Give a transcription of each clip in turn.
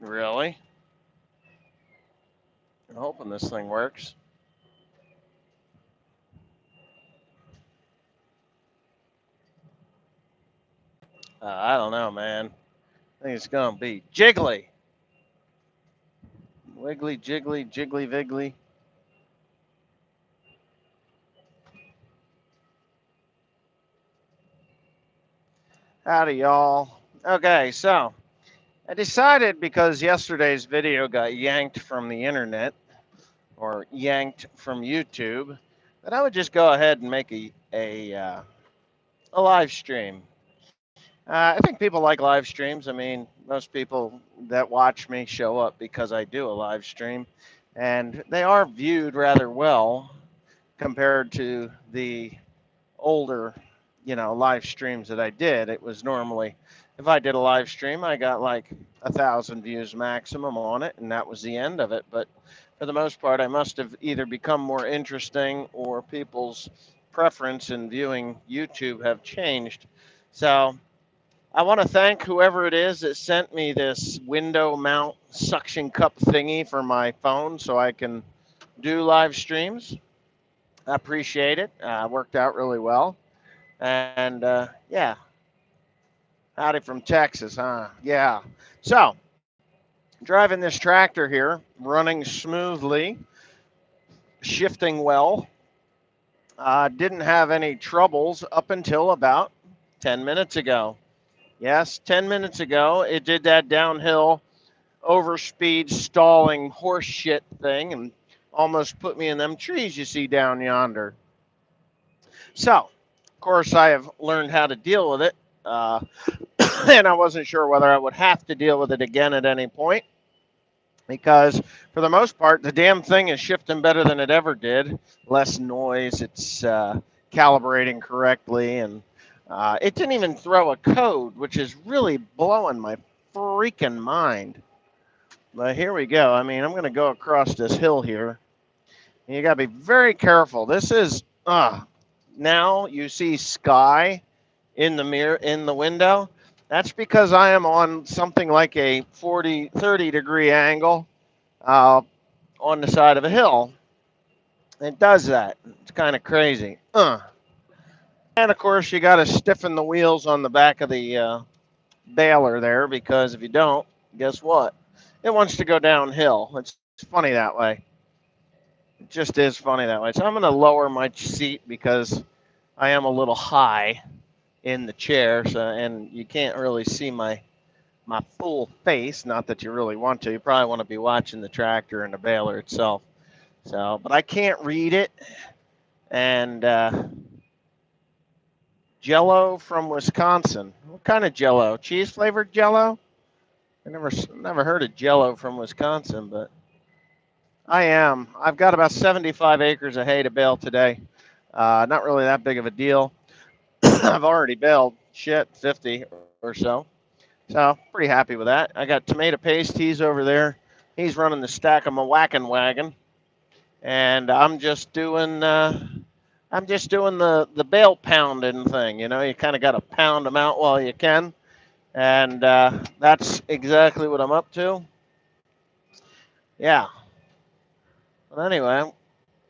Really? I'm hoping this thing works. I don't know, man. I think it's gonna be jiggly, wiggly, jiggly, jiggly, viggly. Howdy, y'all. Okay, so I decided because yesterday's video got yanked from the internet or yanked from YouTube that I would just go ahead and make a live stream. I think people like live streams. I mean, most people that watch me show up because I do a live stream, and they are viewed rather well compared to the older, live streams that I did. It was normally, if I did a live stream, I got like 1,000 views maximum on it, and that was the end of it. But for the most part, I must have either become more interesting or people's preference in viewing YouTube have changed. So I want to thank whoever it is that sent me this window mount suction cup thingy for my phone so I can do live streams. I appreciate it. Worked out really well. And yeah, howdy from Texas, huh? Yeah. So, driving this tractor here, running smoothly, shifting well. Didn't have any troubles up until about 10 minutes ago. Yes, 10 minutes ago, it did that downhill overspeed stalling horse shit thing and almost put me in them trees you see down yonder. So, of course, I have learned how to deal with it. Uh, and I wasn't sure whether I would have to deal with it again at any point because, for the most part, the damn thing is shifting better than it ever did. Less noise, it's calibrating correctly, and it didn't even throw a code, which is really blowing my freaking mind. But here we go. I mean, I'm going to go across this hill here. And you got to be very careful. This is, now you see sky in the mirror, in the window. That's because I am on something like a 30 degree angle uh, on the side of a hill. It does that. It's kind of crazy. And of course, you got to stiffen the wheels on the back of the Baler there because if you don't, guess what? It wants to go downhill. It's funny that way. It just is funny that way. So I'm going to lower my seat because I am a little high in the chair, so and you can't really see my full face. Not that you really want to. You probably want to be watching the tractor and the baler itself. So, but I can't read it. And Jello from Wisconsin. What kind of Jello? Cheese flavored Jello? I never heard of Jello from Wisconsin, but I am. I've got about 75 acres of hay to bale today. Not really that big of a deal. I've already baled 50 or so. So pretty happy with that. I got tomato paste. He's over there. He's running the stack of my whacking wagon, and I'm just doing the bale pounding thing. You know, you kind of got to pound them out while you can, and that's exactly what I'm up to. Yeah. But anyway,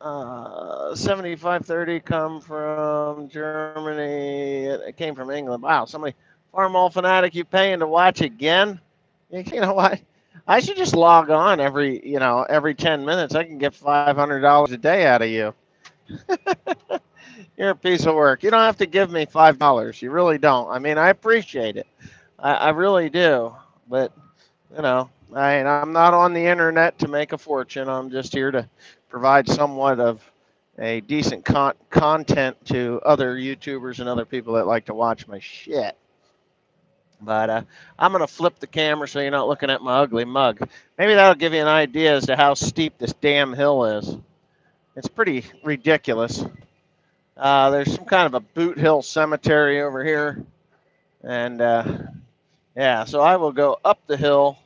7530 come from Germany. It came from England. Wow, somebody, Farm All Fanatic, you paying to watch again? You know what? I should just log on every 10 minutes. I can get $500 a day out of you. You're a piece of work. You don't have to give me $5. You really don't. I mean, I appreciate it. I really do. But, I'm not on the internet to make a fortune. I'm just here to provide somewhat of a decent content to other YouTubers and other people that like to watch my shit. But I'm going to flip the camera so you're not looking at my ugly mug. Maybe that'll give you an idea as to how steep this damn hill is. It's pretty ridiculous. There's some kind of a boot hill cemetery over here. And yeah, so I will go up the hill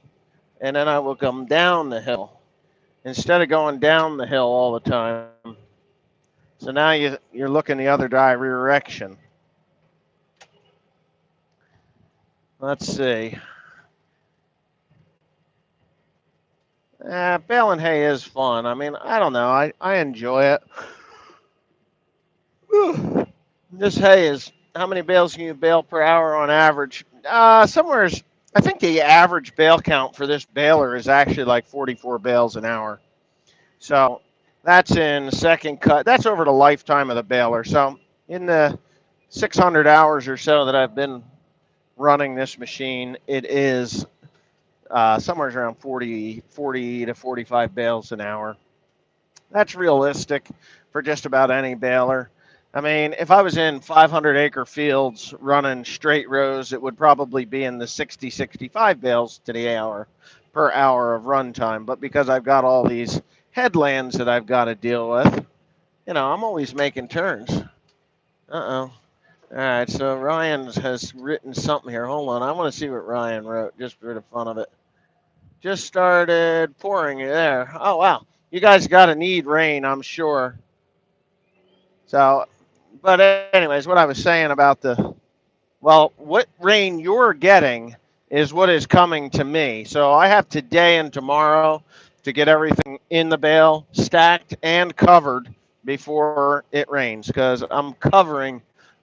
and then I will come down the hill instead of going down the hill all the time. So now you're looking the other direction. Let's see. Baling hay is fun. I mean, I don't know. I enjoy it. This hay is, how many bales can you bale per hour on average? Somewhere's, I think the average bale count for this baler is actually like 44 bales an hour. So that's in second cut. That's over the lifetime of the baler. So in the 600 hours or so that I've been running this machine, it is somewhere around 40 to 45 bales an hour. That's realistic for just about any baler. I mean, if I was in 500-acre fields running straight rows, it would probably be in the 60, 65 bales to the hour per hour of runtime. But because I've got all these headlands that I've got to deal with, I'm always making turns. Uh-oh. All right, so Ryan has written something here. Hold on, I want to see what Ryan wrote just for the fun of it. Just started pouring there. Oh, wow. You guys got to need rain, I'm sure. So, but anyways, what I was saying about what rain you're getting is what is coming to me. So I have today and tomorrow to get everything in the bale, stacked and covered before it rains, because I'm covering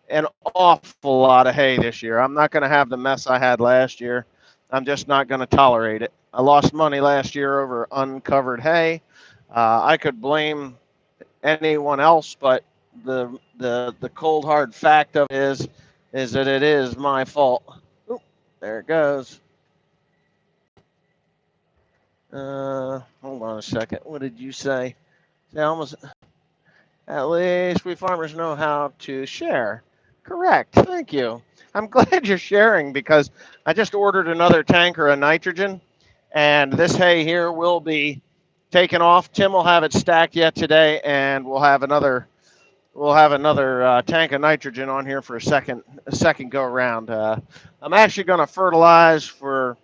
an awful lot of hay this year. I'm not going to have the mess I had last year. I'm just not going to tolerate it. I lost money last year over uncovered hay. I could blame anyone else, but the cold hard fact of it is that it is my fault. Oop, there it goes. Hold on a second. What did you say? Almost. At least we farmers know how to share. Correct. Thank you. I'm glad you're sharing, because I just ordered another tanker of nitrogen, and this hay here will be taken off. Tim will have it stacked yet today, and we'll have another tank of nitrogen on here for a second go around. I'm actually going to fertilize for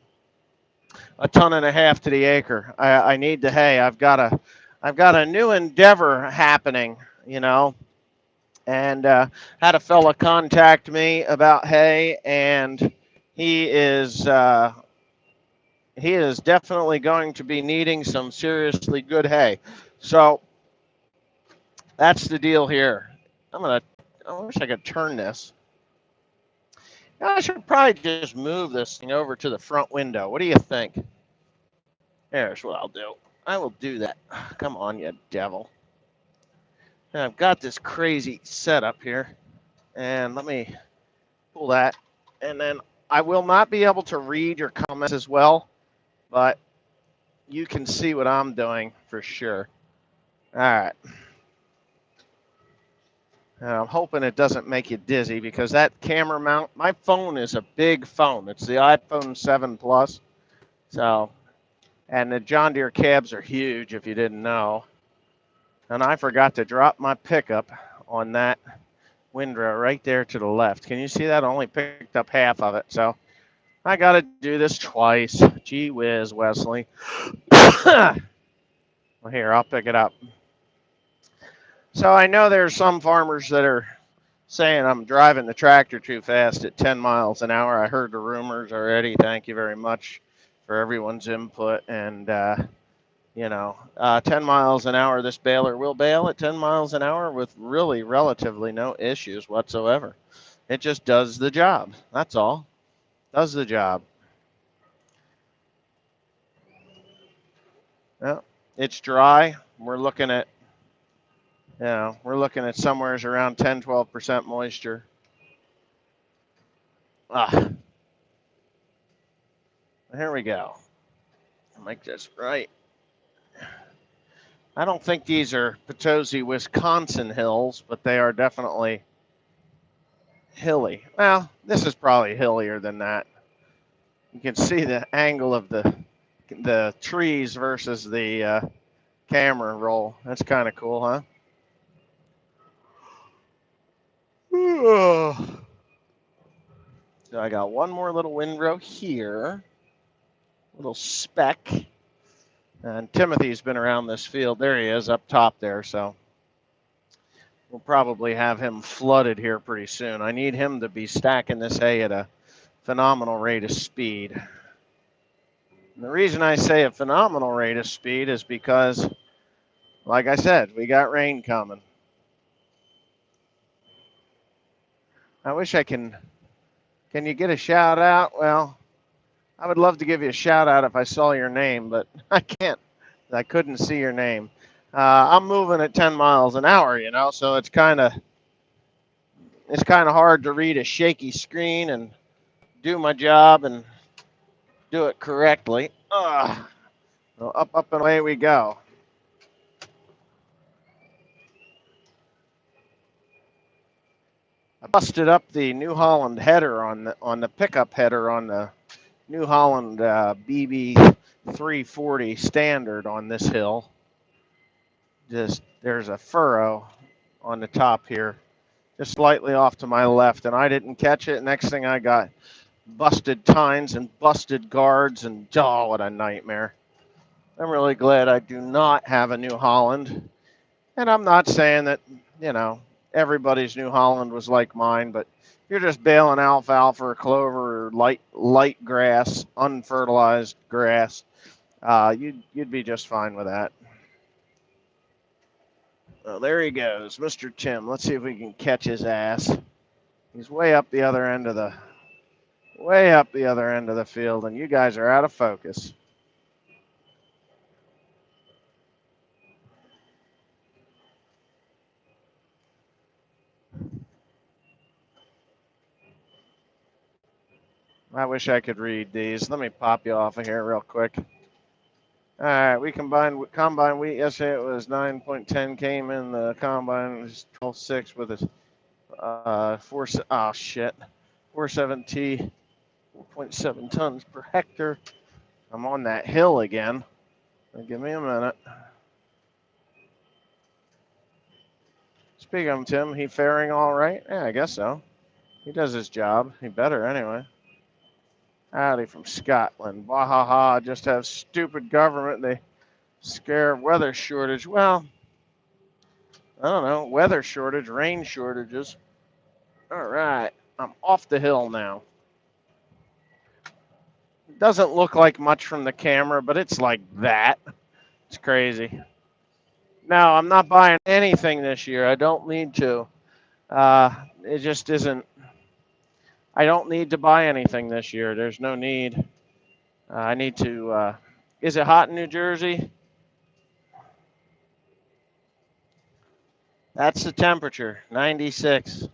1.5 tons to the acre. I need the hay. I've got a new endeavor happening, and had a fella contact me about hay, and he is uh, he is definitely going to be needing some seriously good hay. So that's the deal here. I wish I could turn this. I should probably just move this thing over to the front window. What do you think? There's what I'll do. I will do that. Come on, you devil. And I've got this crazy setup here. And let me pull that. And then I will not be able to read your comments as well, but you can see what I'm doing for sure. All right. And I'm hoping it doesn't make you dizzy, because that camera mount, my phone is a big phone. It's the iPhone 7 Plus. So, and the John Deere cabs are huge, if you didn't know. And I forgot to drop my pickup on that windrow right there to the left. Can you see that? I only picked up half of it. So I got to do this twice. Gee whiz, Wesley. Well, here, I'll pick it up. So I know there's some farmers that are saying I'm driving the tractor too fast at 10 miles an hour. I heard the rumors already. Thank you very much for everyone's input. And, 10 miles an hour, this baler will bale at 10 miles an hour with really relatively no issues whatsoever. It just does the job. That's all. Does the job. Yeah, it's dry. We're looking at somewhere around 10-12% moisture. Here we go. I'll make this right. I don't think these are Potosi, Wisconsin hills, but they are definitely hilly. Well, this is probably hillier than that. You can see the angle of the trees versus the camera roll. That's kind of cool, huh? So I got one more little windrow here, little speck. And Timothy's been around this field. There he is up top there. So we'll probably have him flooded here pretty soon. I need him to be stacking this hay at a phenomenal rate of speed. And the reason I say a phenomenal rate of speed is because, like I said, we got rain coming. I wish I can. Can you get a shout out? Well, I would love to give you a shout out if I saw your name, but I can't. I couldn't see your name. I'm moving at 10 miles an hour, so it's kind of hard to read a shaky screen and do my job and do it correctly. So up and away we go. I busted up the New Holland header on the pickup header on the New Holland BB 340 standard on this hill. Just there's a furrow on the top here, just slightly off to my left, and I didn't catch it. Next thing I got busted tines and busted guards, and oh, what a nightmare. I'm really glad I do not have a New Holland. And I'm not saying that, everybody's New Holland was like mine, but if you're just baling alfalfa or clover or light grass, unfertilized grass, you'd be just fine with that. Well, there he goes, Mr. Tim. Let's see if we can catch his ass. He's way up the other end of the field, and you guys are out of focus. I wish I could read these. Let me pop you off of here real quick. All right, we combined combine wheat yesterday. It was 9.10. Came in the combine. It was 12.6 with a 47T, 4.7 tons per hectare. I'm on that hill again. Give me a minute. Speaking of Tim, he faring all right? Yeah, I guess so. He does his job. He better anyway. Howdy from Scotland. Wahaha, just have stupid government. They scare weather shortage. Well, I don't know. Weather shortage, rain shortages. All right. I'm off the hill now. It doesn't look like much from the camera, but it's like that. It's crazy. No, I'm not buying anything this year. I don't need to. It just isn't. I don't need to buy anything this year. There's no need. I need to. Is it hot in New Jersey? That's the temperature, 96.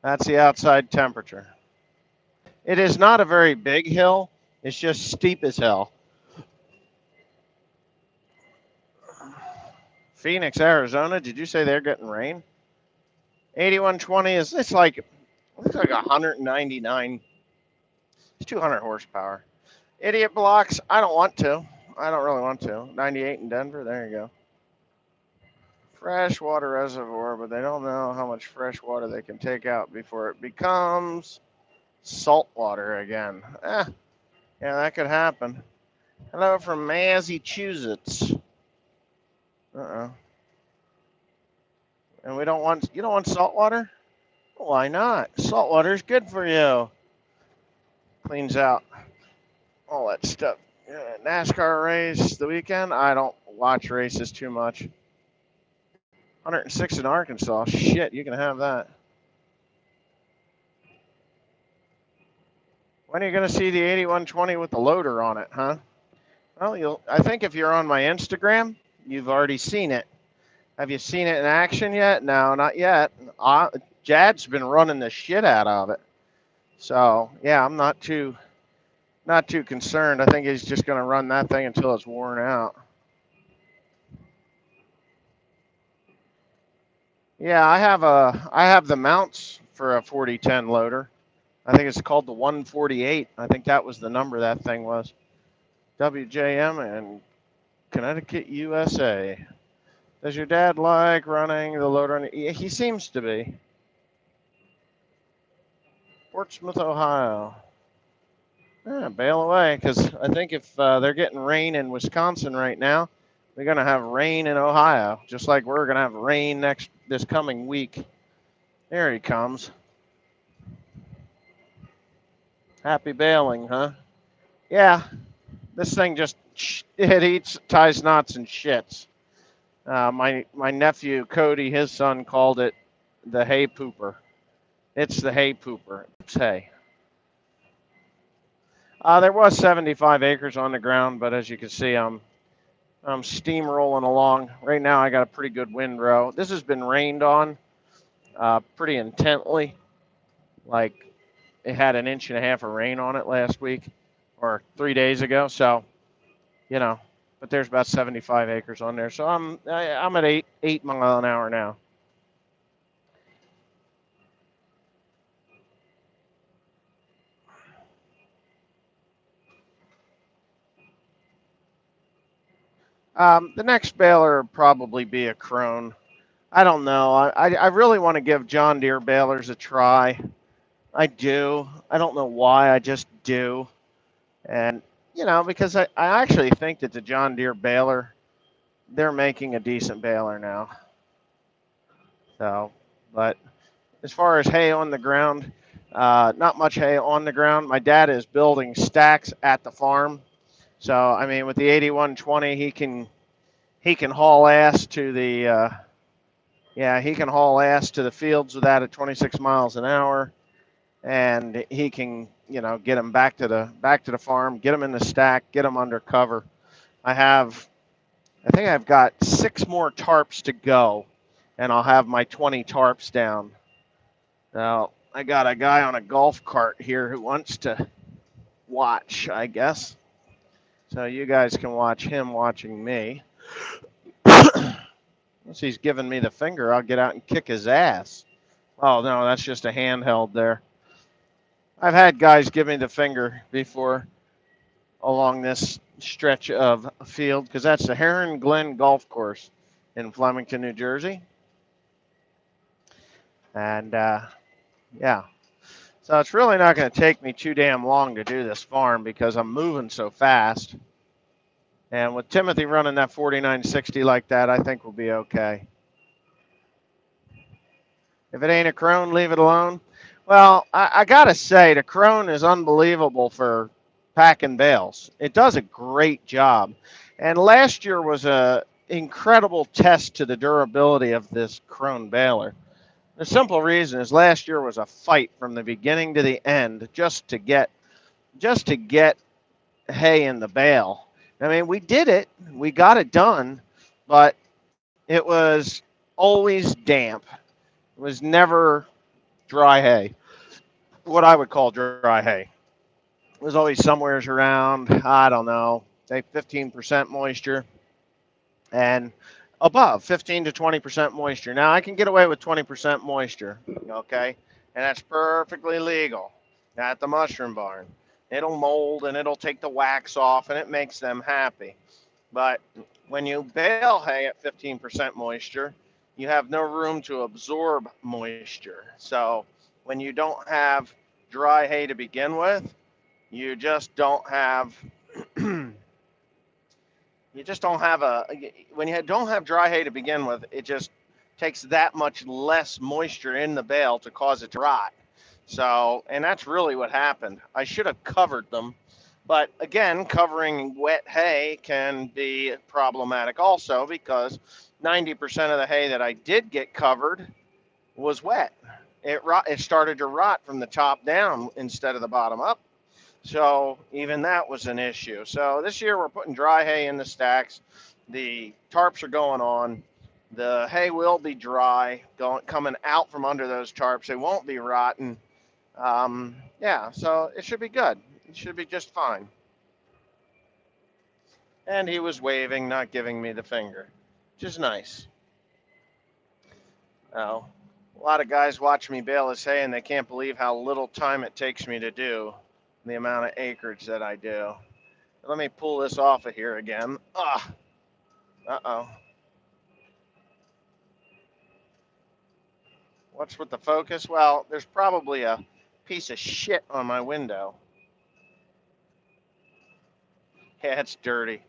That's the outside temperature. It is not a very big hill. It's just steep as hell. Phoenix, Arizona. Did you say they're getting rain? 8120 is. It's like 199. It's 200 horsepower. Idiot blocks. I don't want to. I don't really want to. 98 in Denver. There you go. Freshwater reservoir, but they don't know how much fresh water they can take out before it becomes salt water again. Yeah, that could happen. Hello from Massachusetts. And you don't want salt water? Why not? Salt water is good for you. Cleans out all that stuff. NASCAR race the weekend. I don't watch races too much. 106 in Arkansas. Shit, you can have that. When are you going to see the 8120 with the loader on it, huh? Well, I think if you're on my Instagram, you've already seen it. Have you seen it in action yet? No, not yet. Jad's been running the shit out of it. So, yeah, I'm not too concerned. I think he's just going to run that thing until it's worn out. Yeah, I have the mounts for a 4010 loader. I think it's called the 148. I think that was the number that thing was. WJM and Connecticut, USA. Does your dad like running the loader? He seems to be. Portsmouth, Ohio. Yeah, bail away, because I think if they're getting rain in Wisconsin right now, they're going to have rain in Ohio, just like we're going to have rain this coming week. There he comes. Happy bailing, huh? Yeah, This thing just, it eats, ties knots, and shits. My nephew Cody, his son, called it the hay pooper. It's the hay pooper. It's hay. There was 75 acres on the ground, but as you can see, I'm steamrolling along. Right now, I got a pretty good windrow. This has been rained on pretty intently. Like it had an inch and a half of rain on it last week or 3 days ago. So, you know, but there's about 75 acres on there. So I'm at 8 mile an hour now. The next baler will probably be a crone. I don't know. I really want to give John Deere balers a try. I do. I don't know why. I just do. And, because I actually think that the John Deere baler, they're making a decent baler now. So, but as far as hay on the ground, not much hay on the ground. My dad is building stacks at the farm. So, I mean, with the 8120, he can haul ass to the he can haul ass to the fields with that at 26 miles an hour, and he can get them back to the farm, get them in the stack, get them under cover. I think I've got 6 more tarps to go, and I'll have my 20 tarps down. Now I got a guy on a golf cart here who wants to watch, I guess. So you guys can watch him watching me. Once he's giving me the finger, I'll get out and kick his ass. Oh, no, that's just a handheld there. I've had guys give me the finger before along this stretch of field because that's the Heron Glen Golf Course in Flemington, New Jersey. And yeah, so it's really not going to take me too damn long to do this farm because I'm moving so fast. And with Timothy running that 4960 like that, I think we'll be okay. If it ain't a crone, leave it alone. Well, I got to say, the crone is unbelievable for packing bales. It does a great job. And last year was a incredible test to the durability of this crone baler. The simple reason is last year was a fight from the beginning to the end just to get hay in the bale. I mean, we did it. We got it done, but it was always damp. It was never dry hay, what I would call dry hay. It was always somewheres around, I don't know, say 15% moisture and above 15 to 20% moisture. Now, I can get away with 20% moisture, okay? And that's perfectly legal at the mushroom barn. It'll mold and it'll take the wax off and it makes them happy. But when you bale hay at 15% moisture, you have no room to absorb moisture. So when you don't have dry hay to begin with, you just don't have when you don't have dry hay to begin with, it just takes that much less moisture in the bale to cause it to rot. So, and that's really what happened. I should have covered them. But again, covering wet hay can be problematic also because 90% of the hay that I did get covered was wet. It started to rot from the top down instead of the bottom up. So even that was an issue. So this year we're putting dry hay in the stacks. The tarps are going on. The hay will be dry, coming out from under those tarps. They won't be rotten. Yeah, so it should be good. It should be just fine. And he was waving, not giving me the finger, which is nice. Oh, a lot of guys watch me bale this hay and they can't believe how little time it takes me to do the amount of acreage that I do. Let me pull this off of here again. Uh-oh. What's with the focus? Well, there's probably a piece of shit on my window. Yeah, it's dirty.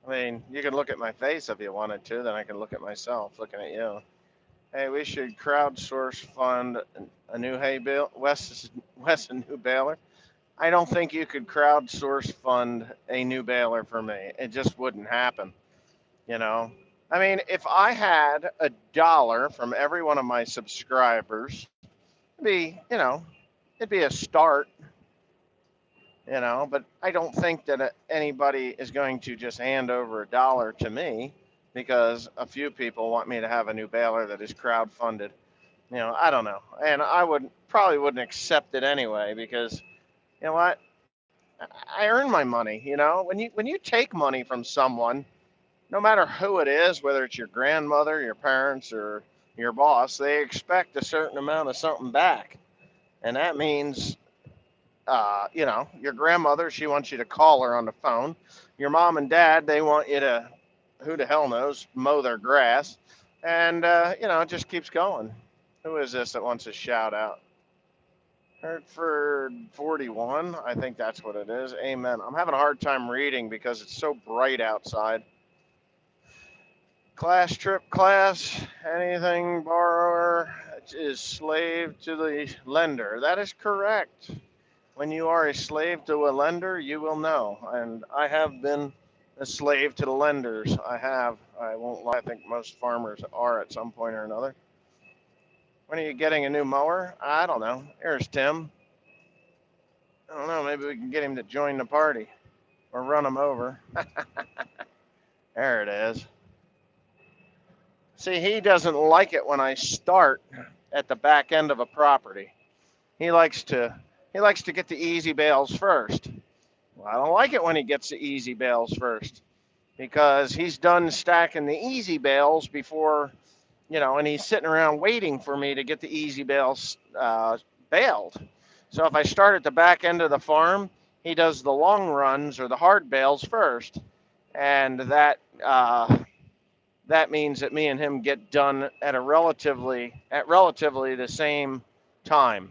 I mean, you can look at my face if you wanted to, then I can look at myself looking at you. Hey, we should crowdsource fund a new hay bill. Wes a new baler. I don't think you could crowdsource fund a new Baler for me. It just wouldn't happen, you know. I mean, if I had $1 from every one of my subscribers, it'd be, it'd be a start, but I don't think that anybody is going to just hand over $1 to me because a few people want me to have a new Baler that is crowd-funded. I don't know. And I probably wouldn't accept it anyway because you know what? I earn my money, when you take money from someone, no matter who it is, whether it's your grandmother, your parents, or your boss, they expect a certain amount of something back. And that means, your grandmother, she wants you to call her on the phone. Your mom and dad, they want you to, who the hell knows, mow their grass. And, it just keeps going. Who is this that wants a shout out? Hertford 41, I think that's what it is. Amen. I'm having a hard time reading because it's so bright outside. Class trip class, anything borrower is slave to the lender. That is correct. When you are a slave to a lender, you will know. And I have been a slave to the lenders. I have. I won't lie. I think most farmers are at some point or another. When are you getting a new mower? I don't know. Here's Tim. I don't know. Maybe we can get him to join the party or run him over. There it is. See, he doesn't like it when I start at the back end of a property. He likes to get the easy bales first. Well, I don't like it when he gets the easy bales first because he's done stacking the easy bales before, and he's sitting around waiting for me to get the easy bales baled. So if I start at the back end of the farm, he does the long runs or the hard bales first, and that means that me and him get done at relatively the same time.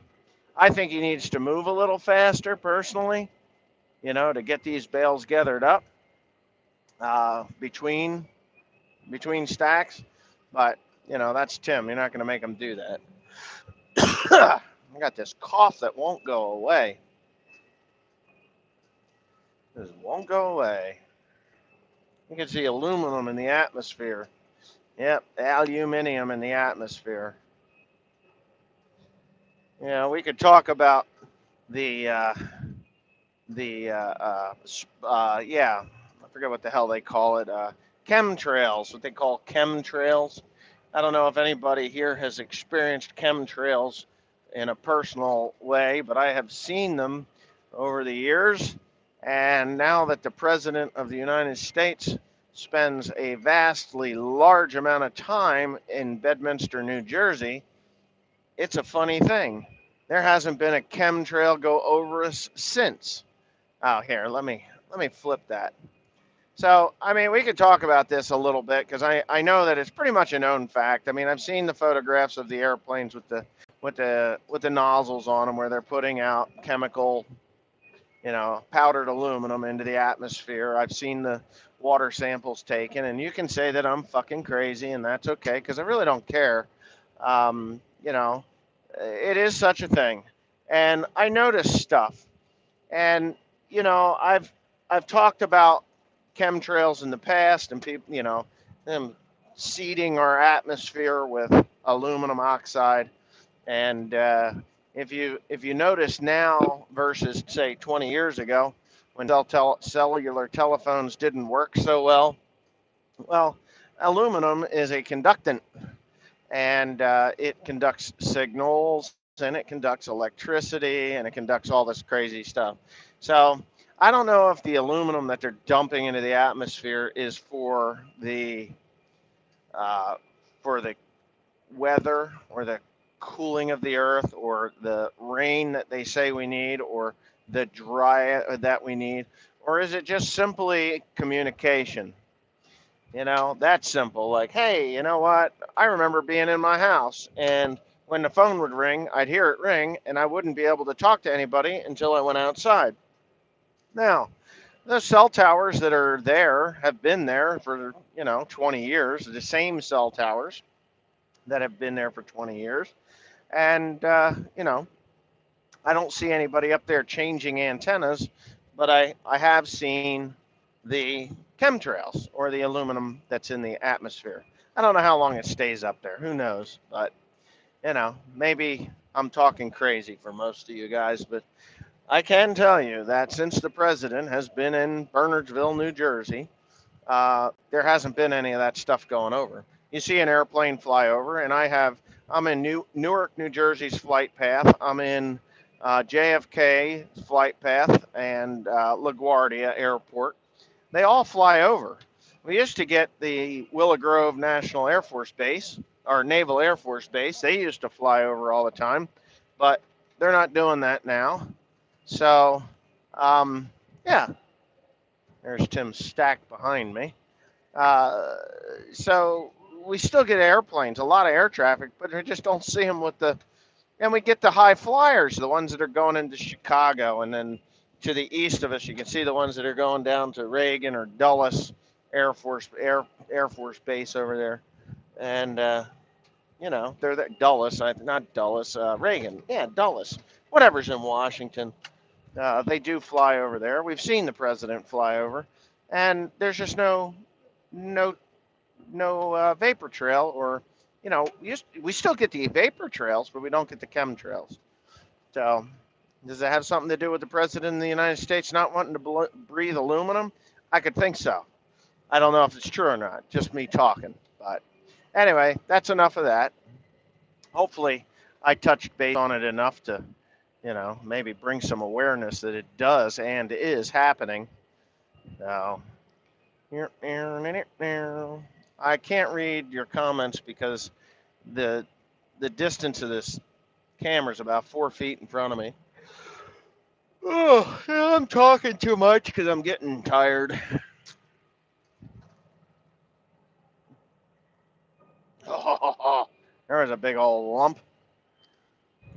I think he needs to move a little faster, personally, to get these bales gathered up between stacks. But that's Tim. You're not going to make him do that. I got this cough that won't go away. This won't go away. You can see aluminum in the atmosphere. Yep, aluminium in the atmosphere. We could talk about the I forget what the hell they call it. Chemtrails, what they call chemtrails. I don't know if anybody here has experienced chemtrails in a personal way, but I have seen them over the years. And now that the President of the United States spends a vastly large amount of time in Bedminster, New Jersey, it's a funny thing. There hasn't been a chemtrail go over us since. Oh, here, let me flip that. So, I mean, we could talk about this a little bit because I know that it's pretty much a known fact. I mean, I've seen the photographs of the airplanes with the nozzles on them where they're putting out chemical, powdered aluminum into the atmosphere. I've seen the water samples taken, and you can say that I'm fucking crazy, and that's okay because I really don't care. It is such a thing, and I notice stuff, and I've talked about chemtrails in the past, and people, them seeding our atmosphere with aluminum oxide. And if you notice now versus say 20 years ago, when cellular telephones didn't work so well, aluminum is a conductant, and it conducts signals, and it conducts electricity, and it conducts all this crazy stuff. So I don't know if the aluminum that they're dumping into the atmosphere is for the weather or the cooling of the earth or the rain that they say we need or the dry that we need, or is it just simply communication? That's simple. Like, hey, you know what? I remember being in my house, and when the phone would ring, I'd hear it ring, and I wouldn't be able to talk to anybody until I went outside. Now, the cell towers that are there have been there for, 20 years, the same cell towers that have been there for 20 years. And, I don't see anybody up there changing antennas, but I have seen the chemtrails or the aluminum that's in the atmosphere. I don't know how long it stays up there. Who knows? But, maybe I'm talking crazy for most of you guys, but I can tell you that since the president has been in Bernardsville, New Jersey, there hasn't been any of that stuff going over. You see an airplane fly over, and I'm in Newark, New Jersey's flight path. I'm in JFK flight path and LaGuardia Airport. They all fly over. We used to get the Willow Grove National Air Force Base, or Naval Air Force Base. They used to fly over all the time, but they're not doing that now. So, um, yeah, there's Tim Stack behind me. Uh, so we still get airplanes, a lot of air traffic, but we just don't see them with the. And we get the high flyers, the ones that are going into Chicago, and then to the east of us, you can see the ones that are going down to Reagan or Dulles Air Force Base over there, and they're that Dulles, not Dulles, Reagan, yeah, Dulles, whatever's in Washington. They do fly over there. We've seen the president fly over, and there's just no vapor trail, or we still get the vapor trails, but we don't get the chemtrails. So does it have something to do with the president of the United States not wanting to breathe aluminum? I could think so. I don't know if it's true or not, just me talking. But anyway, that's enough of that. Hopefully I touched base on it enough to maybe bring some awareness that it does and is happening. So I can't read your comments because the distance of this camera is about 4 feet in front of me. Oh, I'm talking too much because I'm getting tired. Oh, there was a big old lump.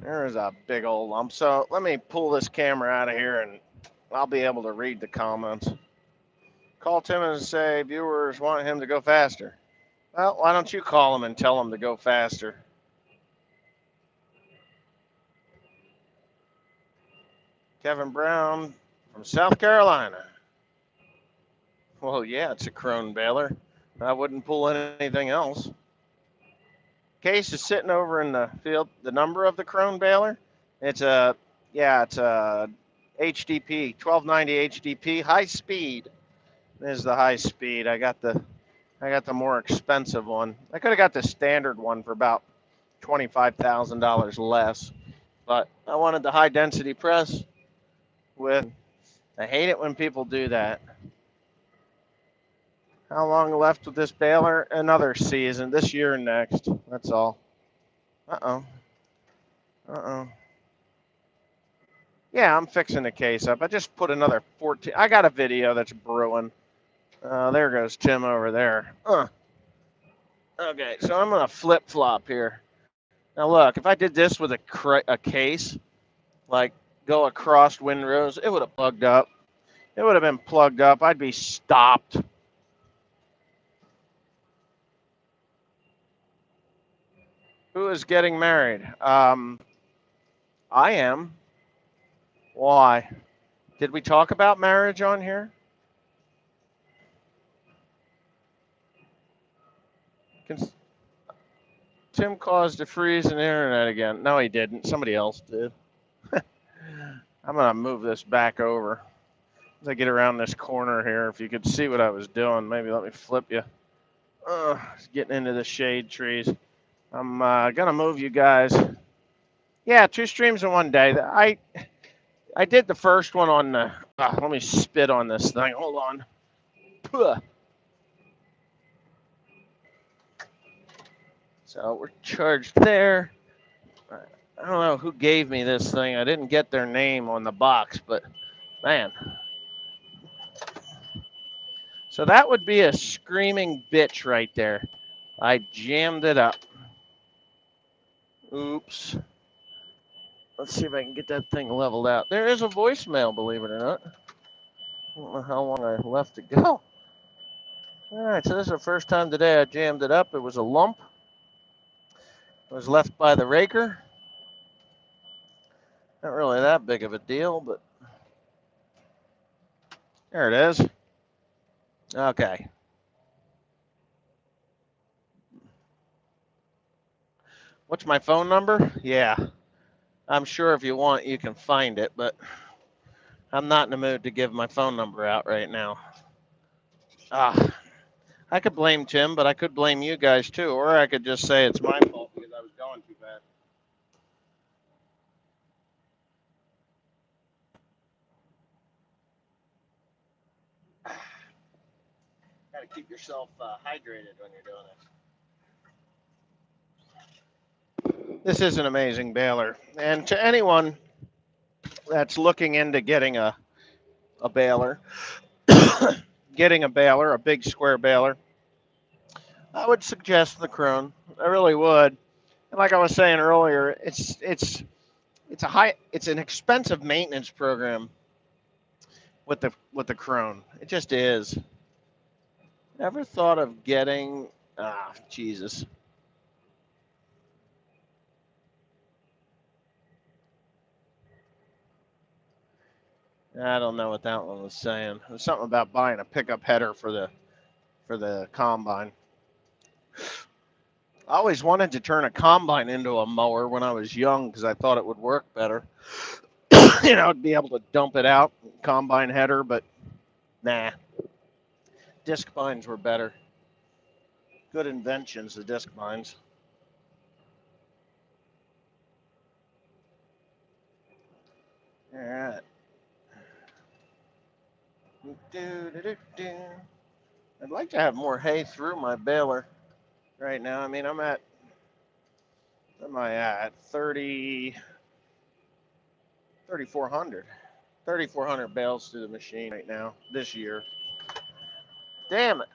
There is a big old lump. So let me pull this camera out of here and I'll be able to read the comments. Call Tim and say viewers want him to go faster. Well, why don't you call him and tell him to go faster? Kevin Brown from South Carolina. Well, yeah, it's a Crone Baler. I wouldn't pull anything else. Case is sitting over in the field. The number of the Crone Baler, it's a HDP 1290 HDP high speed. This is the high speed. I got the more expensive one. I could have got the standard one for about $25,000 less, but I wanted the high density press with. I hate it when people do that. How long left with this Baler? Another season, this year and next. That's all. Uh-oh. Yeah, I'm fixing the case up. I just put another 14. I got a video that's brewing. There goes Tim over there. Okay, so I'm going to flip-flop here. Now, look, if I did this with a case, like go across windrows, it would have plugged up. It would have been plugged up. I'd be stopped. Who is getting married? I am. Why? Did we talk about marriage on here? Tim caused a freeze in the internet again. No, he didn't. Somebody else did. I'm going to move this back over. As I get around this corner here, if you could see what I was doing, maybe let me flip you. Getting into the shade trees. I'm going to move you guys. Yeah, 2 streams in one day. I did the first one on the. Let me spit on this thing. Hold on. Puh. So we're charged there. I don't know who gave me this thing. I didn't get their name on the box, but man. So that would be a screaming bitch right there. I jammed it up. Oops. Let's see if I can get that thing leveled out. There is a voicemail, believe it or not. I don't know how long I left to go. All right, so this is the first time today I jammed it up. It was a lump. It was left by the raker. Not really that big of a deal, but there it is. Okay. What's my phone number? Yeah, I'm sure if you want, you can find it, but I'm not in the mood to give my phone number out right now. Ah, I could blame Tim, but I could blame you guys too, or I could just say it's my fault because I was going too fast. Got to keep yourself hydrated when you're doing it. This is an amazing baler, and to anyone that's looking into getting a baler, getting a baler, a big square baler, I would suggest the Krone. I really would. And like I was saying earlier, it's an expensive maintenance program with the Krone. It just is. Ever thought of getting Jesus. I don't know what that one was saying. It was something about buying a pickup header for the combine. I always wanted to turn a combine into a mower when I was young because I thought it would work better. I'd be able to dump it out, combine header, but nah. Disc bines were better. Good inventions, the disc bines. All right. I'd like to have more hay through my baler right now. I mean, what am I at? 3,400. 3,400 bales through the machine right now this year. Damn it.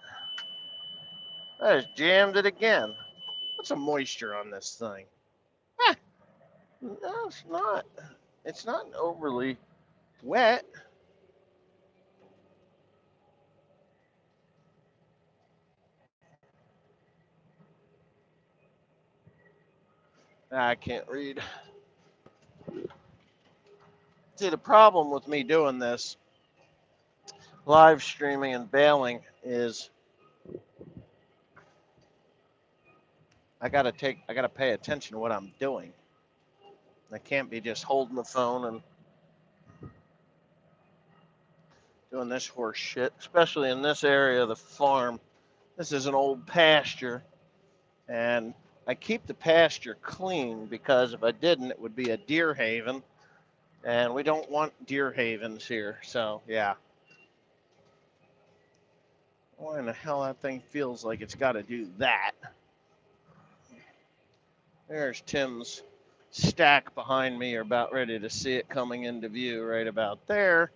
I just jammed it again. What's the moisture on this thing? Ah, no, it's not. It's not overly wet. I can't read. See, the problem with me doing this live streaming and bailing is I gotta pay attention to what I'm doing. I can't be just holding the phone and doing this horse shit, especially in this area of the farm. This is an old pasture, and I keep the pasture clean because if I didn't, it would be a deer haven, and we don't want deer havens here. So, yeah. Why in the hell that thing feels like it's got to do that? There's Tim's stack behind me. You're about ready to see it coming into view right about there.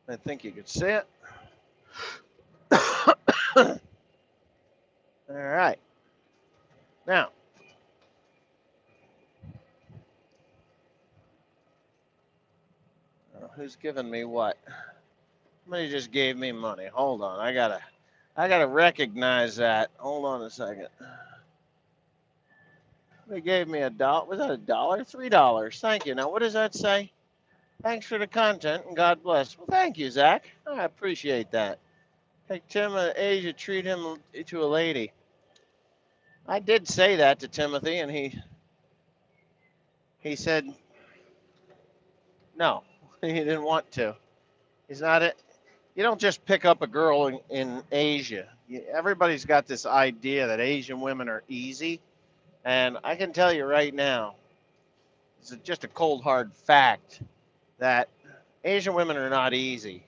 I think you could see it. All right. Now, who's giving me what? Somebody just gave me money. Hold on. I gotta recognize that. Hold on a second. They gave me $1. Was that $1? $3. Thank you. Now, what does that say? Thanks for the content and God bless. Well, thank you, Zach. I appreciate that. Take Tim Asia, treat him to a lady. I did say that to Timothy, and he said no. He didn't want to. He's not it. You don't just pick up a girl in Asia. Everybody's got this idea that Asian women are easy, and I can tell you right now, it's just a cold hard fact that Asian women are not easy.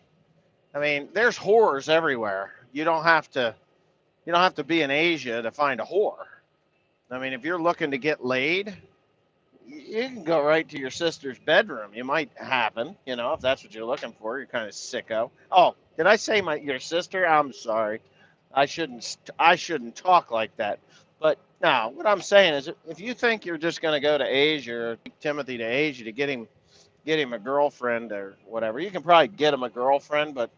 I mean, there's whores everywhere. You don't have to be in Asia to find a whore. I mean, if you're looking to get laid, you can go right to your sister's bedroom. You might happen, if that's what you're looking for. You're kind of sicko. Oh, did I say your sister? I'm sorry. I shouldn't talk like that. But no, what I'm saying is, if you think you're just going to go to Asia or take Timothy to Asia to get him a girlfriend or whatever, you can probably get him a girlfriend, but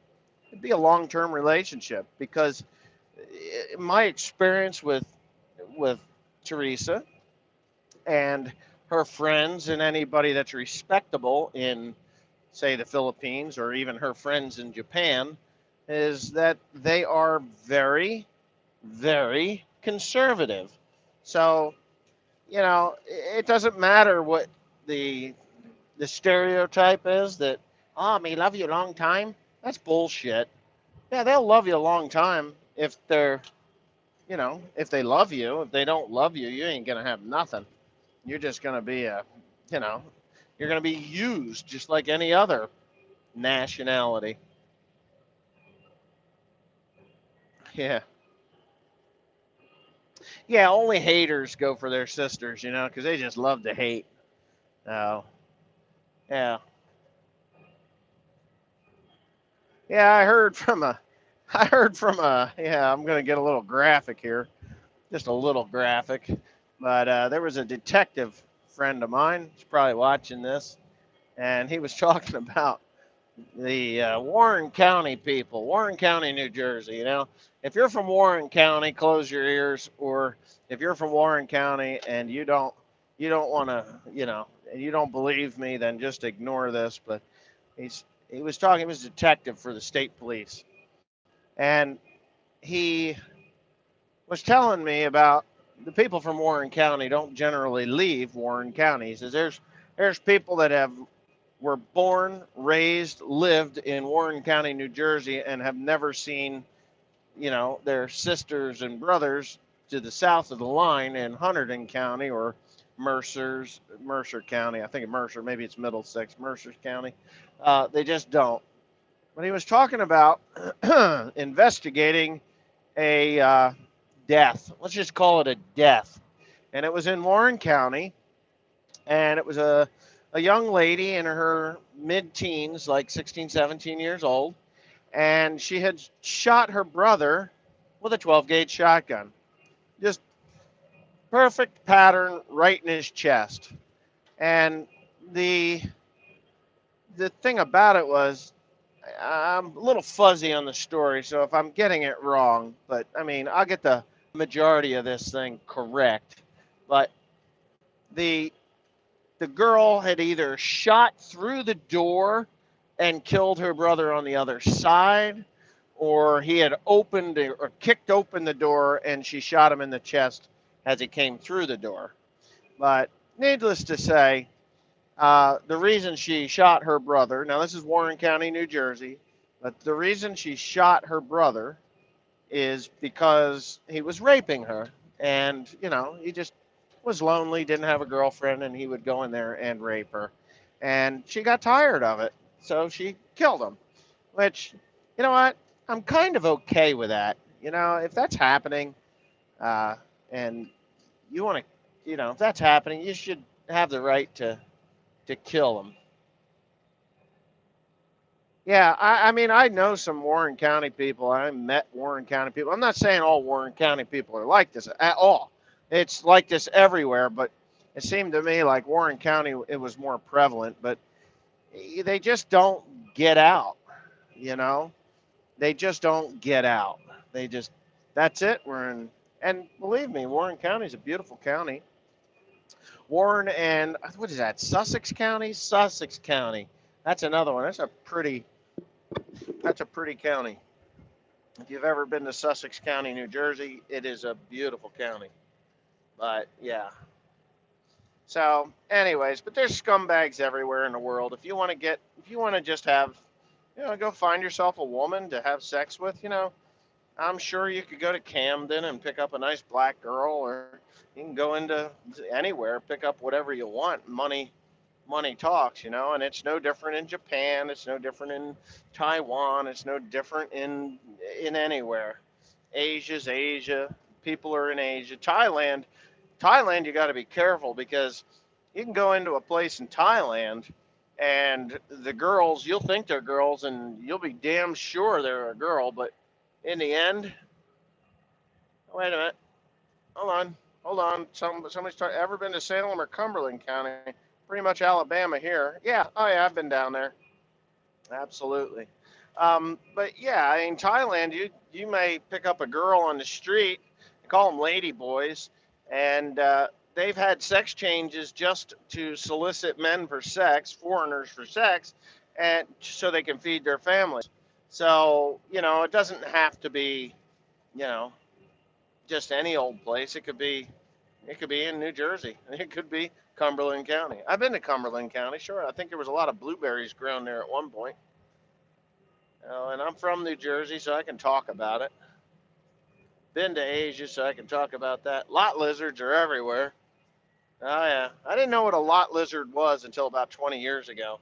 it'd be a long-term relationship because my experience with Teresa and her friends and anybody that's respectable in, say, the Philippines, or even her friends in Japan, is that they are very, very conservative. So, it doesn't matter what the the stereotype is that, oh, me love you a long time. That's bullshit. Yeah, they'll love you a long time if if they love you. If they don't love you, you ain't gonna have nothing. You're just gonna be you know, you're gonna be used just like any other nationality. Yeah, yeah. Only haters go for their sisters, because they just love to hate. Oh, yeah, yeah. I heard from a. Yeah, I'm gonna get a little graphic here, just a little graphic, but there was a detective friend of mine. He's probably watching this, and he was talking about the Warren County people, Warren County, New Jersey. If you're from Warren County, close your ears. Or if you're from Warren County and you don't want to, you don't believe me, then just ignore this. But he was talking. He was a detective for the state police, and he was telling me about the people from Warren County don't generally leave Warren County. He says there's people that were born, raised, lived in Warren County, New Jersey, and have never seen, their sisters and brothers to the south of the line in Hunterdon County or Mercer County. I think of Mercer, maybe it's Middlesex, Mercer County. They just don't. But he was talking about investigating a death. Let's just call it a death. And it was in Warren County, and it was a young lady in her mid-teens, like 16, 17 years old, and she had shot her brother with a 12-gauge shotgun. Just perfect pattern right in his chest. And the the thing about it was, I'm a little fuzzy on the story, so if I'm getting it wrong, but I mean, I'll get the majority of this thing correct. But the the girl had either shot through the door and killed her brother on the other side, or he had opened or kicked open the door and she shot him in the chest as he came through the door. But needless to say, the reason she shot her brother, now this is Warren County, New Jersey, but the reason she shot her brother is because he was raping her. And, he just was lonely, didn't have a girlfriend, and he would go in there and rape her. And she got tired of it, so she killed him. Which, you know what? I'm kind of okay with that. If that's happening, uh, and you want to, if that's happening, you should have the right to kill them. Yeah, I mean, I know some Warren County people. I met Warren County people. I'm not saying all Warren County people are like this at all. It's like this everywhere, but it seemed to me like Warren County, it was more prevalent, but they just don't get out, you know? They just don't get out. They just, that's it. And believe me, Warren County is a beautiful county. Warren and, what is that, Sussex County? Sussex County. That's another one. That's a pretty county. If you've ever been to Sussex County, New Jersey, it is a beautiful county. But yeah. So, anyways, but there's scumbags everywhere in the world. If you want to just have, go find yourself a woman to have sex with, I'm sure you could go to Camden and pick up a nice black girl, or you can go into anywhere, pick up whatever you want. Money talks, and it's no different in Japan. It's no different in Taiwan. It's no different in anywhere. Asia's Asia. People are in Asia. Thailand, you got to be careful because you can go into a place in Thailand and the girls, you'll think they're girls and you'll be damn sure they're a girl, but in the end, wait a minute, hold on. Somebody's ever been to Salem or Cumberland County? Pretty much Alabama here. Yeah, oh yeah, I've been down there. Absolutely. But yeah, in Thailand, you may pick up a girl on the street, call them lady boys, and they've had sex changes just to solicit men for sex, foreigners for sex, and so they can feed their families. So, it doesn't have to be, you know, just any old place. It could be in New Jersey. It could be Cumberland County. I've been to Cumberland County, sure. I think there was a lot of blueberries grown there at one point. And I'm from New Jersey, so I can talk about it. Been to Asia, so I can talk about that. Lot lizards are everywhere. Oh yeah, I didn't know what a lot lizard was until about 20 years ago.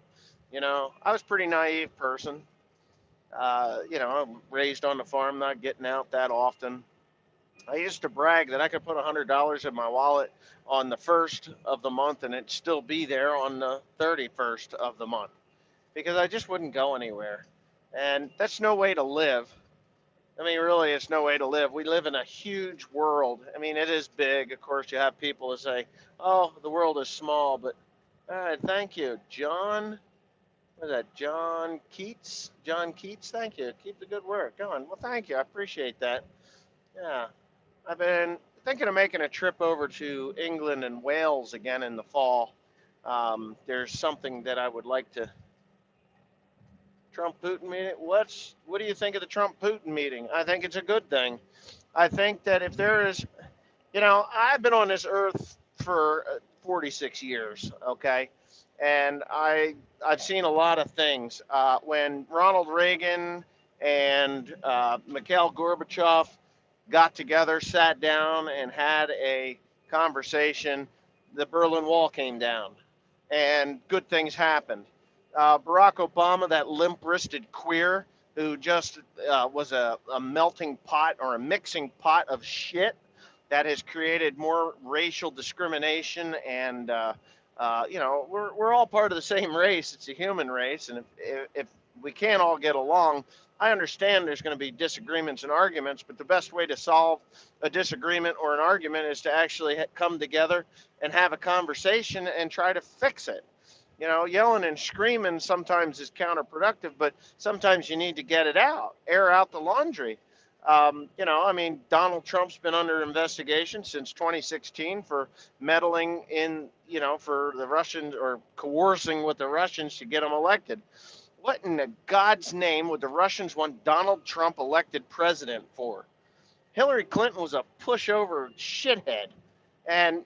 I was a pretty naive person. I'm raised on the farm, not getting out that often. I used to brag that I could put $100 in my wallet on the first of the month and it'd still be there on the 31st of the month because I just wouldn't go anywhere. And that's no way to live. I mean, really, it's no way to live. We live in a huge world. I mean, it is big. Of course, you have people that say, oh, the world is small. But, all right, thank you. John, what is that? John Keats? John Keats, thank you. Keep the good work going. Well, thank you. I appreciate that. Yeah. I've been thinking of making a trip over to England and Wales again in the fall. There's something that I would like to. Trump Putin meeting. What do you think of the Trump Putin meeting? I think it's a good thing. I think that if there is, I've been on this earth for 46 years, okay, and I've seen a lot of things. When Ronald Reagan and Mikhail Gorbachev got together, sat down, and had a conversation, the Berlin Wall came down, and good things happened. Barack Obama, that limp-wristed queer who just was a melting pot or a mixing pot of shit that has created more racial discrimination. And we're all part of the same race. It's a human race, and if we can't all get along, I understand there's going to be disagreements and arguments, but the best way to solve a disagreement or an argument is to actually come together and have a conversation and try to fix it. Yelling and screaming sometimes is counterproductive, but sometimes you need to get it out, air out the laundry. Donald Trump's been under investigation since 2016 for meddling in, for the Russians or coercing with the Russians to get him elected. What in the God's name would the Russians want Donald Trump elected president for? Hillary Clinton was a pushover shithead, and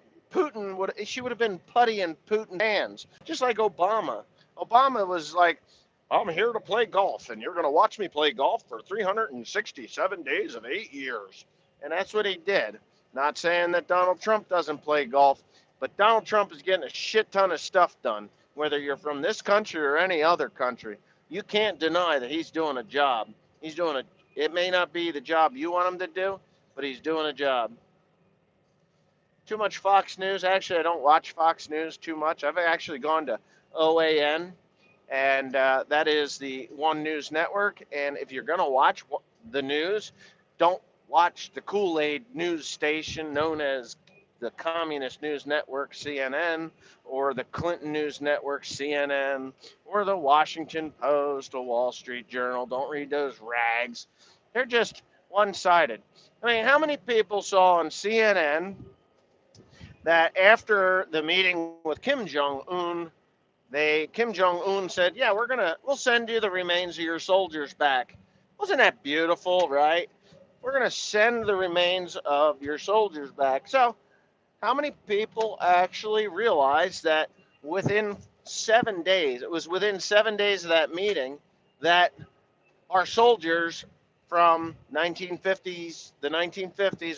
she would have been putty in Putin's hands, just like Obama. Obama was like, I'm here to play golf, and you're going to watch me play golf for 367 days of 8 years. And that's what he did. Not saying that Donald Trump doesn't play golf, but Donald Trump is getting a shit ton of stuff done, whether you're from this country or any other country. You can't deny that he's doing a job. It may not be the job you want him to do, but he's doing a job. Too much Fox News. Actually, I don't watch Fox News too much. I've actually gone to OAN, and that is the One News Network. And if you're going to watch the news, don't watch the Kool-Aid news station known as the Communist News Network, CNN, or the Clinton News Network, CNN, or the Washington Post or Wall Street Journal. Don't read those rags. They're just one-sided. I mean, how many people saw on CNN that after the meeting with Kim Jong-un, Kim Jong-un said, yeah, we'll send you the remains of your soldiers back. Wasn't that beautiful, right? We're going to send the remains of your soldiers back. So how many people actually realized that within 7 days, it was within 7 days of that meeting, that our soldiers from the 1950s,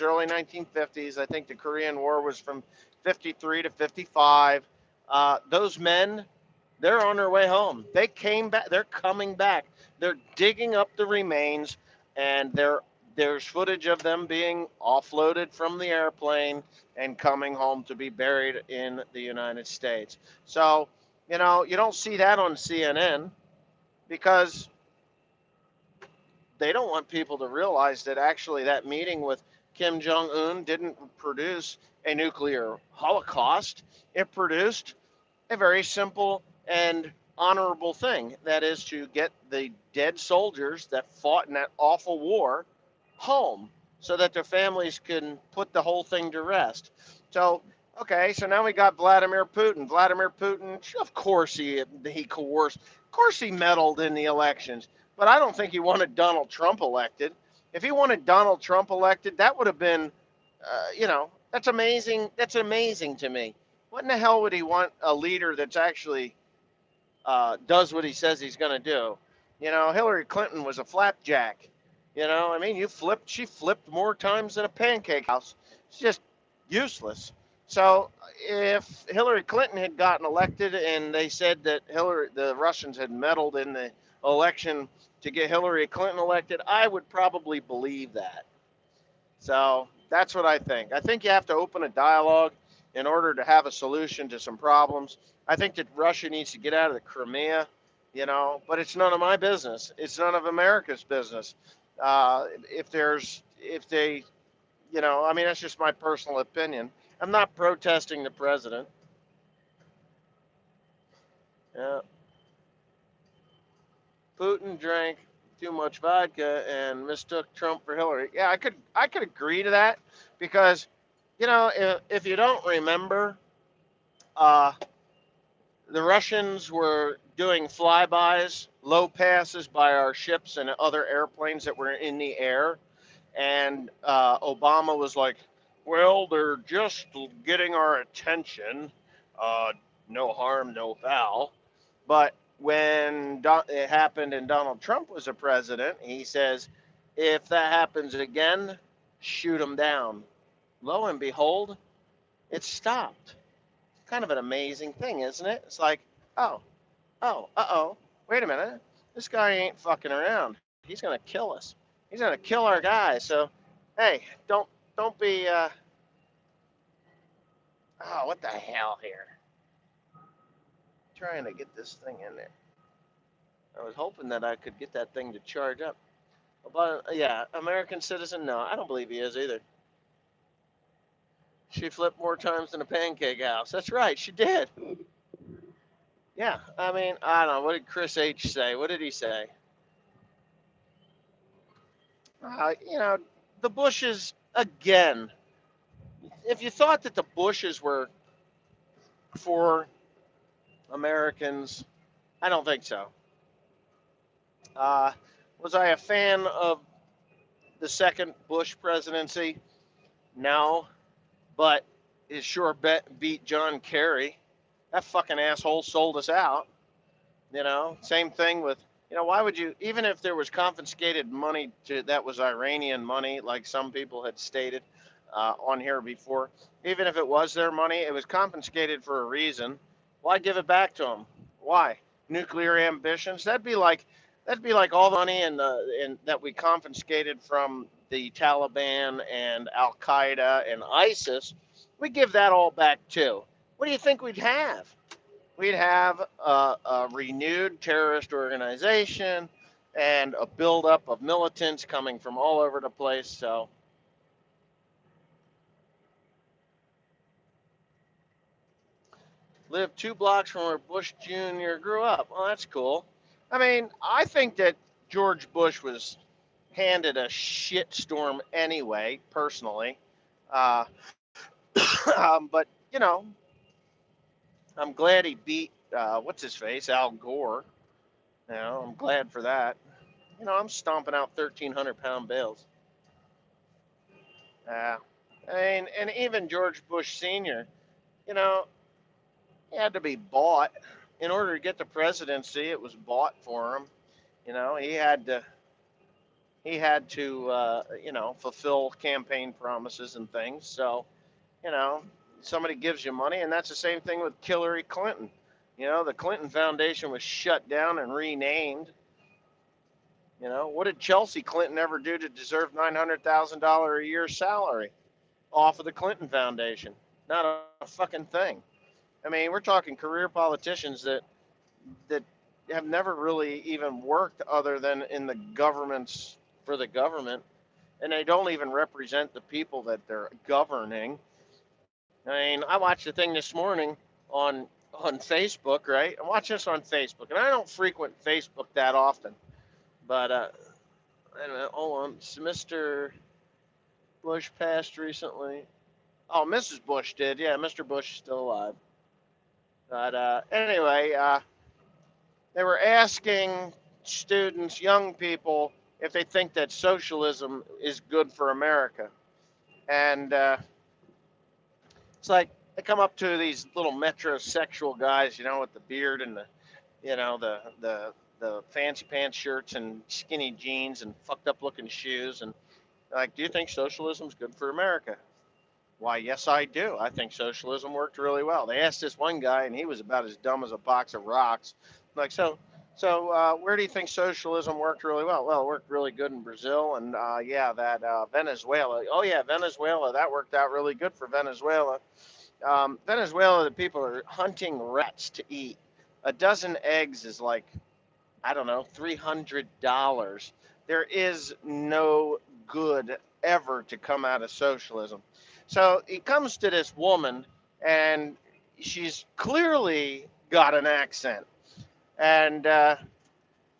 early 1950s, I think the Korean War was from 53 to 55, those men, they're on their way home. They came back. They're coming back. They're digging up the remains, and there's footage of them being offloaded from the airplane and coming home to be buried in the United States. So, you don't see that on CNN because they don't want people to realize that actually that meeting with Kim Jong-un didn't produce a nuclear holocaust. It produced a very simple and honorable thing. That is to get the dead soldiers that fought in that awful war home so that their families can put the whole thing to rest. So Okay, so now we got Vladimir Putin. Vladimir Putin, of course he coerced, of course he meddled in the elections, but I don't think he wanted Donald Trump elected. If he wanted Donald Trump elected, that would have been, that's amazing. That's amazing to me. What in the hell would he want a leader that's actually does what he says he's going to do? Hillary Clinton was a flapjack. I mean, she flipped more times than a pancake house. It's just useless. So if Hillary Clinton had gotten elected and they said that the Russians had meddled in the election to get Hillary Clinton elected, I would probably believe that. So that's what I think. I think you have to open a dialogue in order to have a solution to some problems. I think that Russia needs to get out of the Crimea, but it's none of my business. It's none of America's business. If they, I mean, that's just my personal opinion. I'm not protesting the president. Yeah. Putin drank too much vodka and mistook Trump for Hillary. Yeah, I could agree to that because if you don't remember, uh, the Russians were doing flybys, low passes by our ships and other airplanes that were in the air, and Obama was like, "Well, they're just getting our attention. Uh, no harm, no foul." But when it happened and Donald Trump was a president, he says, if that happens again, shoot them down. Lo and behold, it stopped. Kind of an amazing thing, isn't it? It's like, oh, oh, wait a minute. This guy ain't fucking around. He's gonna kill us. He's gonna kill our guy. So, hey, don't be. Oh, what the hell here? Trying to get this thing in there. I was hoping that I could get that thing to charge up. But yeah, American citizen? No, I don't believe he is either. She flipped more times than a pancake house. That's right, she did. Yeah, I mean, I don't know. What did Chris H say? What did he say? You know, the Bushes again. If you thought that the Bushes were for Americans, I don't think so. Uh, was I a fan of the second Bush presidency? No, but it sure beat John Kerry. That fucking asshole sold us out. Same thing with, why would you, even if there was confiscated money that was Iranian money, like some people had stated on here before, even if it was their money, it was confiscated for a reason. Why give it back to them? Why? Nuclear ambitions? That'd be like all the money that we confiscated from the Taliban and Al Qaeda and ISIS. We give that all back too. What do you think we'd have? We'd have a renewed terrorist organization and a buildup of militants coming from all over the place. So, lived 2 blocks from where Bush Jr. grew up. Well, that's cool. I mean, I think that George Bush was handed a shitstorm anyway, personally. Uh, but, I'm glad he beat, what's his face, Al Gore. I'm glad for that. I'm stomping out 1,300-pound bales. Uh, and even George Bush Sr., you know, he had to be bought. In order to get the presidency, it was bought for him. He had to fulfill campaign promises and things. So, you know, somebody gives you money, and that's the same thing with Hillary Clinton. The Clinton Foundation was shut down and renamed. What did Chelsea Clinton ever do to deserve $900,000 a year salary off of the Clinton Foundation? Not a fucking thing. I mean, we're talking career politicians that have never really even worked other than in the governments for the government, and they don't even represent the people that they're governing. I mean, I watched the thing this morning on Facebook, right? I watch this on Facebook, and I don't frequent Facebook that often, but I don't know. Hold on, Mr. Bush passed recently. Oh, Mrs. Bush did. Yeah, Mr. Bush is still alive. But anyway, they were asking students, young people, if they think that socialism is good for America. And it's like they come up to these little metrosexual guys, with the beard and the fancy pants shirts and skinny jeans and fucked up looking shoes, and they're like, "Do you think socialism is good for America?" Why, yes, I do. I think socialism worked really well. They asked this one guy, and he was about as dumb as a box of rocks. Like, so, where do you think socialism worked really well? Well, it worked really good in Brazil, and yeah, that Venezuela. Oh yeah, Venezuela. That worked out really good for Venezuela. Venezuela, the people are hunting rats to eat. A dozen eggs is like, I don't know, $300. There is no good ever to come out of socialism. So he comes to this woman, and she's clearly got an accent. And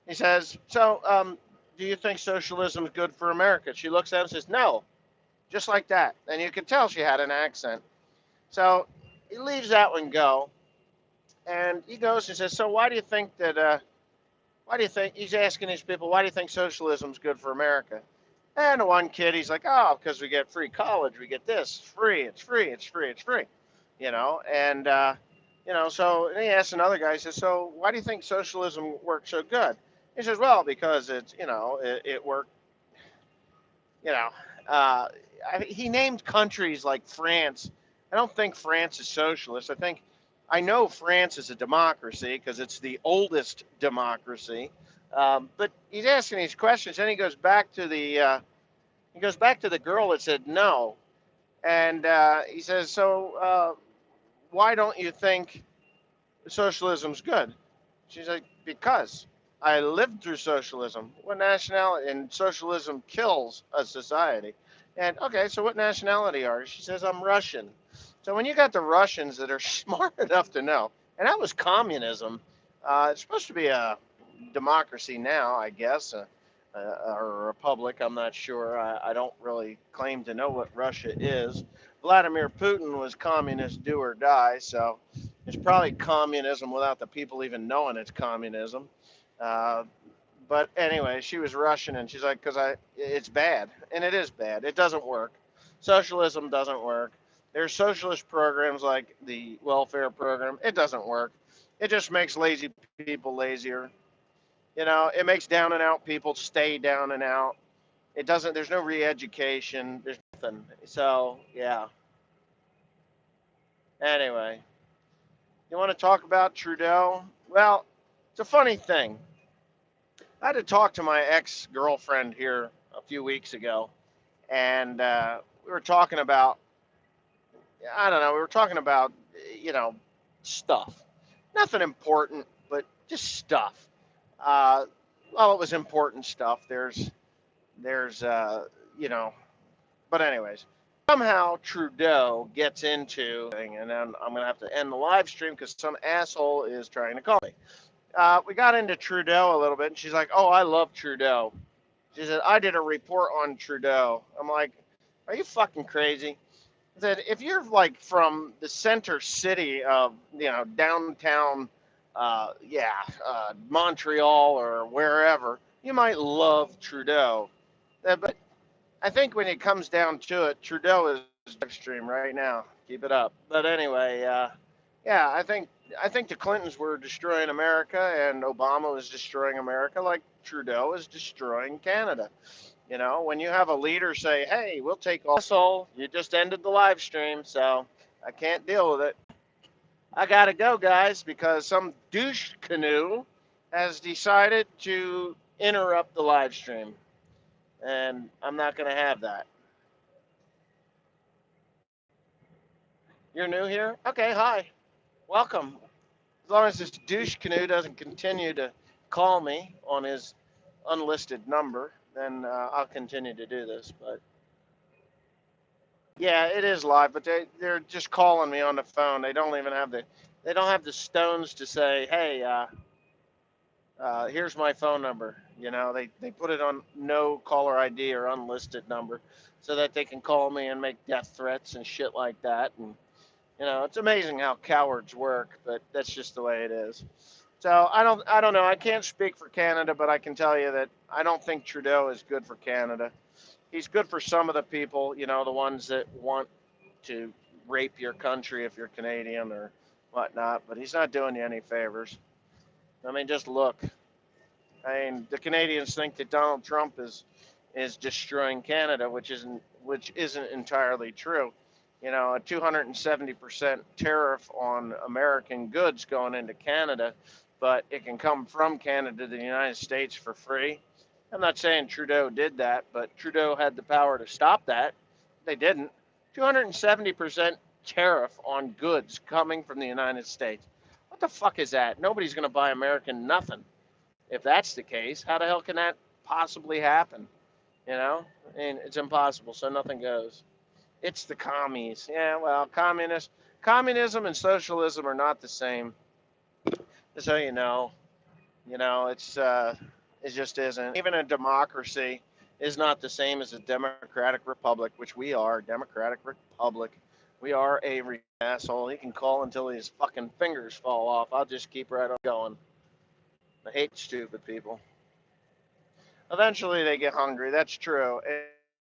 he says, "So, do you think socialism is good for America?" She looks at him and says, "No," just like that. And you could tell she had an accent. So he leaves that one go. And he goes and says, "So, why do you think that why do you think," he's asking these people, "why do you think socialism's good for America?" And the one kid, he's like, "Oh, because we get free college, we get this, free, it's free, it's free, it's free," and so and he asks another guy, he says, "So why do you think socialism works so good?" He says, "Well, because it worked, you know, uh, he named countries like France. I don't think France is socialist. I know France is a democracy because it's the oldest democracy. But he's asking these questions, and he goes back to the girl that said no, and he says, "So why don't you think socialism's good?" She's like, "Because I lived through socialism. What nationality? And socialism kills a society." And okay, so what nationality are you? She says, "I'm Russian." So when you got the Russians that are smart enough to know, and that was communism, it's supposed to be a democracy now, I guess, or a republic. I'm not sure. I don't really claim to know what Russia is. Vladimir Putin was communist, do or die. So it's probably communism without the people even knowing it's communism. Uh, but anyway, she was Russian, and she's like, it's bad, and it is bad. It doesn't work. Socialism doesn't work. There's socialist programs like the welfare program. It doesn't work. It just makes lazy people lazier. It makes down and out people stay down and out. It doesn't. There's no re-education. There's nothing. So yeah. Anyway, you want to talk about Trudeau? Well, it's a funny thing. I had to talk to my ex-girlfriend here a few weeks ago, and we were talking about, I don't know, we were talking about, you know, stuff. Nothing important, but just stuff. Uh, well, it was important stuff. There's, you know, but anyways, somehow Trudeau gets into, and then I'm gonna have to end the live stream because some asshole is trying to call me. We got into Trudeau a little bit, and she's like, "Oh, I love Trudeau." She said, "I did a report on Trudeau." I'm like, "Are you fucking crazy?" I said, "If you're like from the center city of, downtown, Montreal or wherever, you might love Trudeau. But I think when it comes down to it, Trudeau is extreme right now. Keep it up." But anyway, yeah, I think the Clintons were destroying America and Obama was destroying America like Trudeau is destroying Canada. When you have a leader say, "Hey, we'll take all soul," you just ended the live stream, so I can't deal with it. I gotta go, guys, because some douche canoe has decided to interrupt the live stream, and I'm not gonna have that. You're new here? Okay, hi. Welcome. As long as this douche canoe doesn't continue to call me on his unlisted number, then I'll continue to do this. But yeah, it is live, but they're just calling me on the phone. They don't have the stones to say, "Hey, Here's my phone number. They put it on no caller ID or unlisted number so that they can call me and make death threats and shit like that. And, it's amazing how cowards work, but that's just the way it is. So I don't know. I can't speak for Canada, but I can tell you that I don't think Trudeau is good for Canada. He's good for some of the people, the ones that want to rape your country if you're Canadian or whatnot, but he's not doing you any favors. I mean, just look. I mean, the Canadians think that Donald Trump is destroying Canada, which isn't entirely true. A 270% tariff on American goods going into Canada, but it can come from Canada to the United States for free. I'm not saying Trudeau did that, but Trudeau had the power to stop that. They didn't. 270% tariff on goods coming from the United States. What the fuck is that? Nobody's going to buy American nothing. If that's the case, how the hell can that possibly happen? You know, and it's impossible. So nothing goes. It's the commies. Yeah, well, communism and socialism are not the same. Just so you know, it just isn't. Even a democracy is not the same as a democratic republic, which we are. Democratic republic. We are a asshole. He can call until his fucking fingers fall off. I'll just keep right on going. I hate stupid people. Eventually they get hungry. That's true.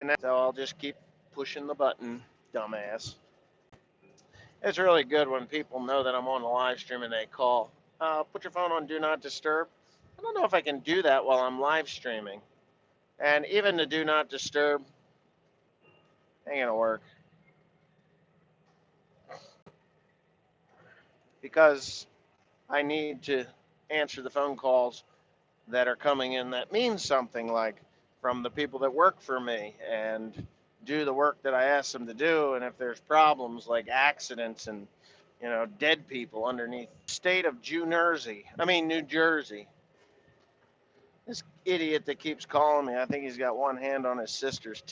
And so I'll just keep pushing the button, dumbass. It's really good when people know that I'm on the live stream and they call. Put your phone on Do Not Disturb. I don't know if I can do that while I'm live streaming. And even the Do Not Disturb ain't going to work. Because I need to answer the phone calls that are coming in that means something, like from the people that work for me and do the work that I ask them to do. And if there's problems like accidents and dead people underneath state of New Jersey. This idiot that keeps calling me, I think he's got one hand on his sister's tip.